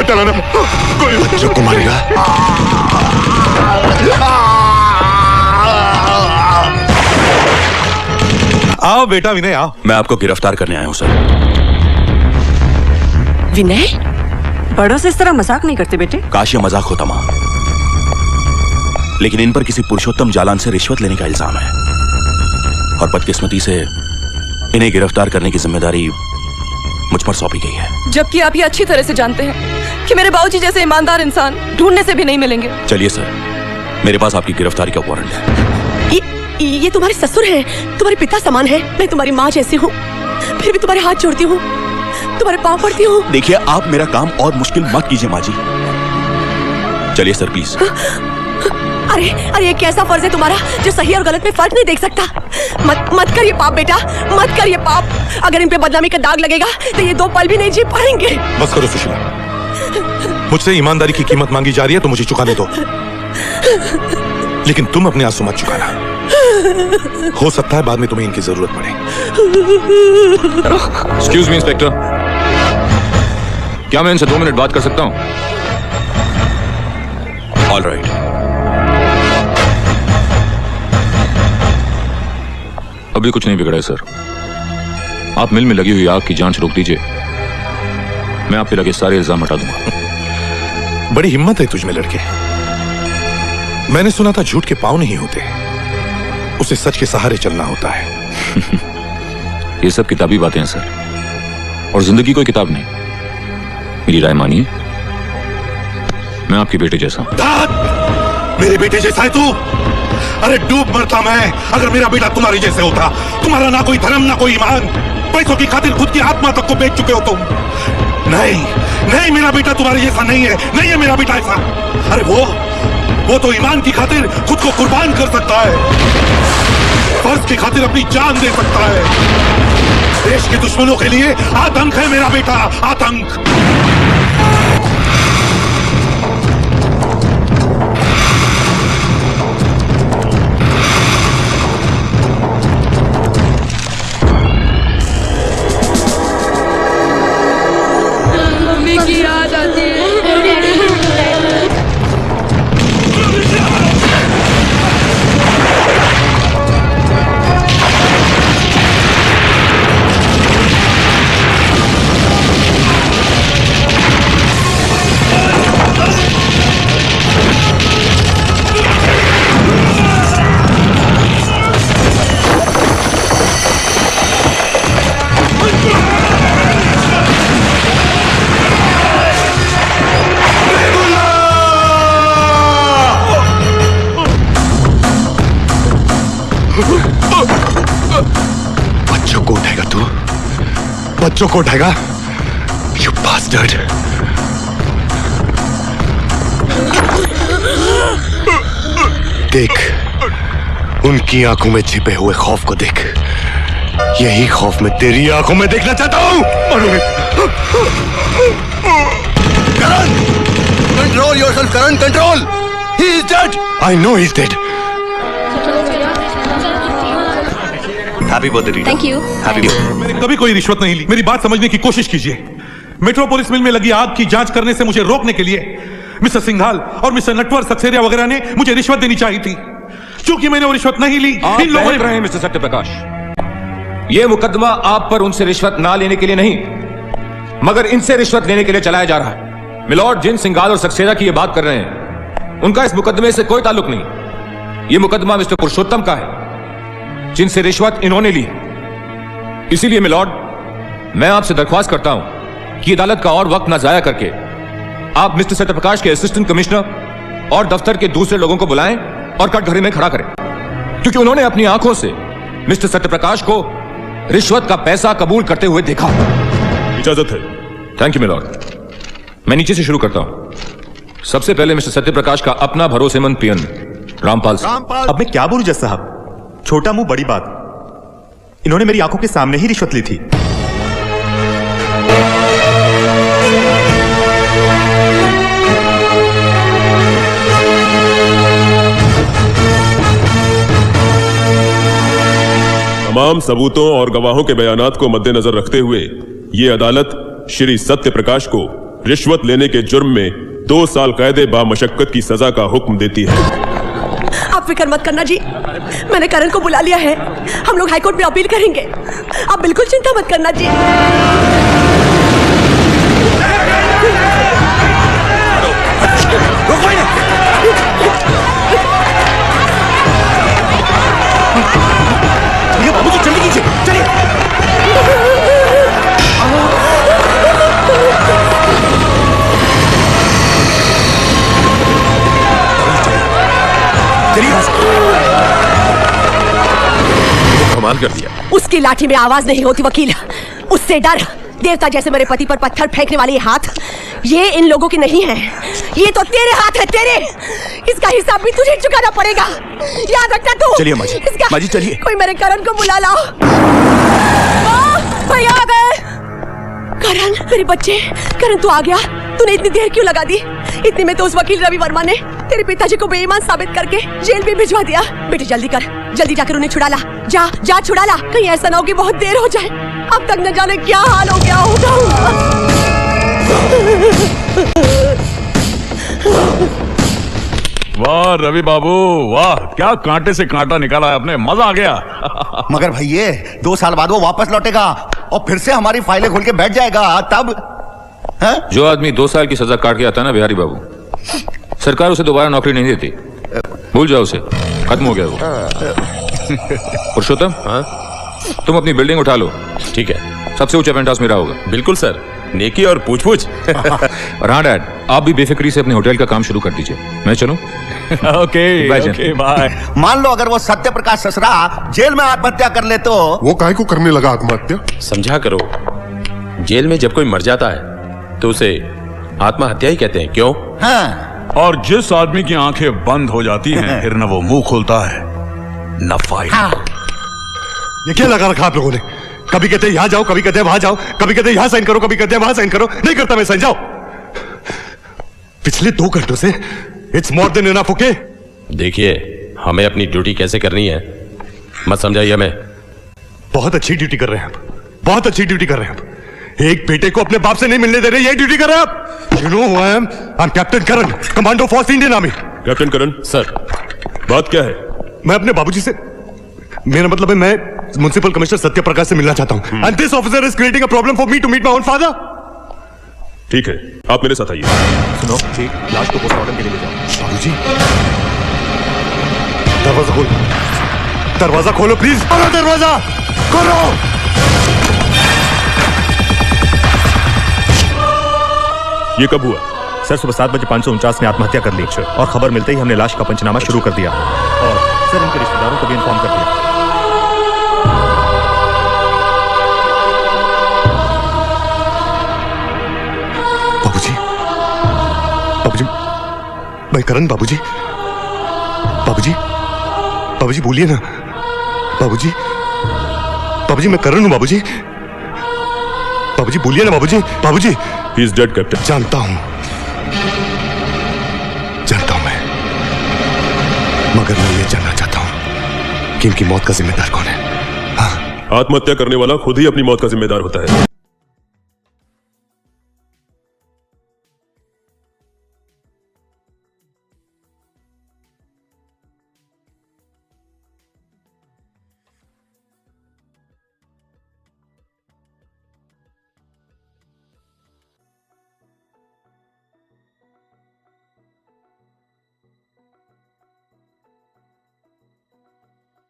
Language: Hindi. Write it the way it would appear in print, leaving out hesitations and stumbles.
डराना, कोई बच्चों को मारेगा। आओ बेटा विनय आओ। मैं आपको गिरफ्तार करने आया हूँ सर। विनय, बड़ों से इस तरह मजाक नहीं करते बेटे। काश ये मजाक होता माँ, लेकिन इन पर किसी पुरुषोत्तम जालान से रिश्वत लेने का इल्जाम है और बदकिस्मती से इन्हें गिरफ्तार करने की जिम्मेदारी मुझ पर सौंपी गई है। जबकि आप ये अच्छी तरह से जानते हैं कि मेरे बाबूजी जैसे ईमानदार इंसान ढूंढने से भी नहीं मिलेंगे। चलिए सर, मेरे पास आपकी गिरफ्तारी का वारंट है। ये तुम्हारे ससुर हैं, तुम्हारे पिता समान है। मैं तुम्हारी माँ जैसी हूँ, फिर भी तुम्हारे हाथ जोड़ती हूँ, तुम्हारे पाँव पड़ती हूँ। देखिए, आप मेरा काम और मुश्किल मत कीजिए माँ जी। चलिए सर प्लीज। अरे अरे, ये कैसा फर्ज है तुम्हारा जो सही और गलत में फर्क नहीं देख सकता। मत करिए पाप बेटा, मत करिए पाप। अगर इन पे बदनामी का दाग लगेगा तो ये 2 पल भी नहीं जी पाएंगे। बस करो सुशीला, मुझसे ईमानदारी की कीमत मांगी जा रही है तो मुझे चुकाने दो, लेकिन तुम अपने आंसू मत चुकाना। हो सकता है बाद में तुम्हें इनकी जरूरत पड़े। एक्सक्यूज मी इंस्पेक्टर, क्या मैं इनसे 2 मिनट बात कर सकता हूं? All right. अभी कुछ नहीं बिगड़ा है सर। आप मिल में लगी हुई आग की जांच रोक दीजिए, मैं आप पे लगे सारे इल्जाम हटा दूंगा। बड़ी हिम्मत है तुझ में लड़के। मैंने सुना था झूठ के पांव नहीं होते, उसे सच के सहारे चलना होता है। ये सब किताबी बातें हैं सर, और जिंदगी कोई किताब नहीं। मेरी राय मानिए, मैं आपके बेटे जैसा हूं। मेरे बेटे जैसा है तू? अरे डूब मरता मैं अगर मेरा बेटा तुम्हारी जैसे होता। तुम्हारा ना कोई धर्म ना कोई ईमान, पैसों की खातिर खुद की आत्मा तक को बेच चुके हो तुम। नहीं नहीं, मेरा बेटा तुम्हारे जैसा नहीं है, नहीं है मेरा बेटा ऐसा। अरे वो तो ईमान की खातिर खुद को कुर्बान कर सकता है, फर्ज की खातिर अपनी जान दे सकता है। देश के दुश्मनों के लिए आतंक है मेरा बेटा, आतंक। बच्चों को उठाएगा? You bastard! देख, उनकी आंखों में छिपे हुए खौफ को देख। यही खौफ मैं तेरी आंखों में देखना चाहता हूं। करण! Control yourself, Karan, control! He is dead! I know he is dead. Happy birthday. Thank you. मैंने कभी कोई रिश्वत नहीं ली। मेरी बात समझने की कोशिश कीजिए। मेट्रोपोलिस मिल में लगी आग की जांच करने से मुझे रोकने के लिए मिस्टर सिंघाल और मिस्टर नटवर सक्सेरिया वगैरह ने मुझे रिश्वत देनी चाहिए थी। क्योंकि मैंने वो रिश्वत नहीं ली, इन लोगों ने। रहे मिस्टर सत्यप्रकाश, ये मुकदमा आप पर उनसे रिश्वत ना लेने के लिए नहीं, मगर इनसे रिश्वत लेने के लिए चलाया जा रहा है। मिलॉर्ड, जिन सिंघाल और सक्सेरिया की ये बात कर रहे हैं, उनका इस मुकदमे से कोई ताल्लुक नहीं। ये मुकदमा मिस्टर पुरुषोत्तम का है, जिनसे रिश्वत इन्होंने ली है। इसीलिए मिलॉर्ड, मैं आपसे दरख्वास्त करता हूं कि अदालत का और वक्त ना जाया करके आप मिस्टर सत्यप्रकाश के असिस्टेंट कमिश्नर और दफ्तर के दूसरे लोगों को बुलाएं और कटघरे में खड़ा करें, क्योंकि उन्होंने अपनी आंखों से मिस्टर सत्यप्रकाश को रिश्वत का पैसा कबूल करते हुए देखा। इजाजत है। Thank you my lord. मैं नीचे से शुरू करता हूं। सबसे पहले मिस्टर सत्यप्रकाश का अपना भरोसेमंद पियन रामपाल सिंह। अब मैं क्या बोलूं जज साहब, छोटा मुंह बड़ी बात। इन्होंने मेरी आंखों के सामने ही रिश्वत ली थी। तमाम सबूतों और गवाहों के बयानात को मद्देनजर रखते हुए ये अदालत श्री सत्य प्रकाश को रिश्वत लेने के जुर्म में 2 साल कैद बामशक्कत की सजा का हुक्म देती है। आप फिक्र मत करना जी, मैंने करण को बुला लिया है। हम लोग हाईकोर्ट में अपील करेंगे। आप बिल्कुल चिंता मत करना जी। चलिए बाबू जी, जल्दी कीजिए, चलिए। कमाल कर दिया। उसकी लाठी में आवाज नहीं होती वकील, उससे डर। देवता जैसे मेरे पति पर पत्थर फेंकने वाले ये हाथ, ये इन लोगों के नहीं है, ये तो तेरे हाथ है, तेरे। इसका हिसाब भी तुझे चुकाना पड़ेगा, याद रखना तू। चलिए माँ जी, माँ जी चलिए। कोई मेरे करण को बुला लाओ। भैया आ गए। करण, मेरे बच्चे, करण तू आ गया। तूने इतनी देर क्यों लगा दी? इतने में तो उस वकील रवि वर्मा ने तेरे पिताजी को बेईमान साबित करके जेल में भिजवा दिया। बेटे जल्दी कर, जल्दी जाकर उन्हें छुड़ा ला। जा जा छुड़ा ला, कहीं ऐसा ना हो कि बहुत देर हो जाए। अब तक न जाने क्या हाल हो गया होगा। वाह रवि बाबू वाह, क्या कांटे से कांटा निकाला है आपने, मजा आ गया। मगर भैया 2 साल बाद वो वापस लौटेगा और फिर से हमारी फाइलें खोल के बैठ जाएगा, तब है? जो आदमी 2 साल की सजा काट के आता है ना बिहारी बाबू, सरकार उसे दोबारा नौकरी नहीं देती। भूल जाओ उसे, खत्म हो गया वो। पुरुषोत्तम, तुम अपनी बिल्डिंग उठा लो। ठीक है, सबसे ऊंचा पेंट हाउस मेरा होगा। बिल्कुल सर, नेकी और पूछ-पूछ। और हाँ डैड, आप भी बेफिक्री से अपने होटल का काम शुरू कर दीजिए। मैं चलूं? Okay okay, bye. मान लो अगर वो सत्य प्रकाश ससरा जेल में आत्महत्या कर ले तो? वो काहे को करने लगा आत्महत्या? समझा करो, जेल में जब कोई मर जाता है तो उसे आत्महत्या ही कहते हैं, क्यों? हाँ। और जिस आदमी की आंखें बंद हो जाती हैं, फिर न वो मुंह खोलता है न फाइल। ये क्या लगा रखा आप लोगों ने? कभी कहते यहाँ जाओ, कभी कहते वहां जाओ, कभी कहते यहाँ साइन करो, कभी कहते वहां साइन करो। नहीं करता मैं साइन, जाओ। पिछले 2 घंटों से it's more than enough, okay? देखिए, हमें अपनी ड्यूटी कैसे करनी है मत समझाइए हमें। बहुत अच्छी ड्यूटी कर रहे हैं आप, बहुत अच्छी ड्यूटी कर रहे हैं आप। एक बेटे को अपने बाप से नहीं मिलने दे रहे, यही ड्यूटी कर रहे हैं आप। You know who I am? I am captain Karan, commando force Indian army. Captain Karan sir, बात क्या है? मैं अपने बाबूजी से, मेरा मतलब है मैं म्युनिसिपल कमिश्नर सत्य प्रकाश से मिलना चाहता हूं। And this officer is creating a problem for me to meet my own father. ठीक है, आप मेरे साथ आइए। सुनो जी, लाश को पोस्टमार्टम के लिए ले जाओ। बाबूजी, दरवाजा खोलो, दरवाजा खोलो प्लीज, दरवाजा खोलो। ये कब हुआ? सर सुबह 7 बजे 549 ने आत्महत्या कर ली और खबर मिलते ही हमने लाश का पंचनामा शुरू कर दिया और सर इनके रिश्तेदारों को भी इन्फॉर्म कर दिया। बाबूजी, बाबूजी, मैं करण। बाबूजी, बाबूजी, बाबूजी बोलिए ना। बाबूजी, बाबूजी मैं करण हूं। बाबूजी, बाबूजी बोलिए ना। बाबूजी, बाबूजी। He is dead captain. जानता हूं, जानता हूं मैं, मगर मैं ये जानना चाहता हूं कि इनकी मौत का जिम्मेदार कौन है? आत्महत्या करने वाला खुद ही अपनी मौत का जिम्मेदार होता है।